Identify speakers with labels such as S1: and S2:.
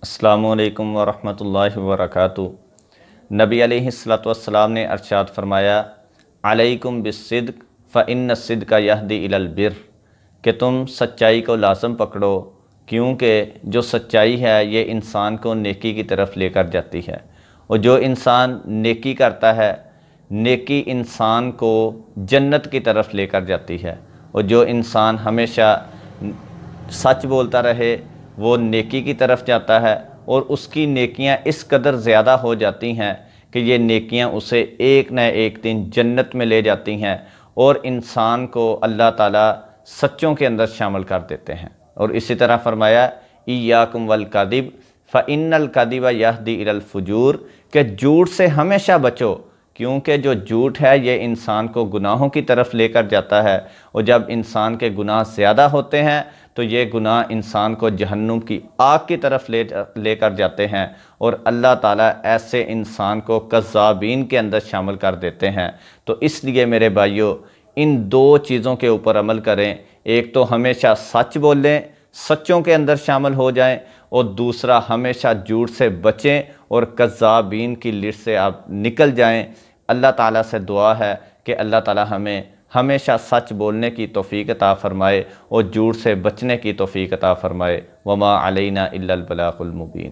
S1: السلام علیکم ورحمۃ اللہ وبرکاتہ۔ نبی علیہ الصلوۃ والسلام نے ارشاد فرمایا، علیکم بالصدق فإن الصدق یہدی الی البر، کہ تم سچائی کو لازم پکڑو کیونکہ جو سچائی ہے یہ انسان کو نیکی کی طرف لے کر جاتی ہے، اور جو انسان نیکی کرتا ہے نیکی انسان کو جنت کی طرف لے کر جاتی ہے، اور جو انسان ہمیشہ سچ بولتا رہے وہ نیکی کی طرف جاتا ہے، اور اس کی نیکیاں اس قدر زیادہ ہو جاتی ہیں کہ یہ نیکیاں اسے ایک نہ ایک دن جنت میں لے جاتی ہیں، اور انسان کو اللہ تعالیٰ سچوں کے اندر شامل کر دیتے ہیں۔ اور اسی طرح فرمایا، ایاکم والکذب فإن الکذب یہدی الی الفجور، کہ جھوٹ سے ہمیشہ بچو کیونکہ جو جھوٹ ہے یہ انسان کو گناہوں کی طرف لے کر جاتا ہے، اور جب انسان کے گناہ زیادہ ہوتے ہیں تو یہ گناہ انسان کو جہنم کی آگ کی طرف لے کر جاتے ہیں، اور اللہ تعالیٰ ایسے انسان کو کذابین کے اندر شامل کر دیتے ہیں۔ تو اس لیے میرے بھائیوں، ان دو چیزوں کے اوپر عمل کریں، ایک تو ہمیشہ سچ بولیں، سچوں کے اندر شامل ہو جائیں، اور دوسرا ہمیشہ جھوٹ سے بچیں اور کذابین کی لسٹ سے آپ نکل جائیں۔ اللہ تعالیٰ سے دعا ہے کہ اللہ تعالیٰ ہمیں ہمیشہ سچ بولنے کی توفیق عطا فرمائے اور جھوٹ سے بچنے کی توفیق عطا فرمائے۔ وما علینا الا البلاغ المبین۔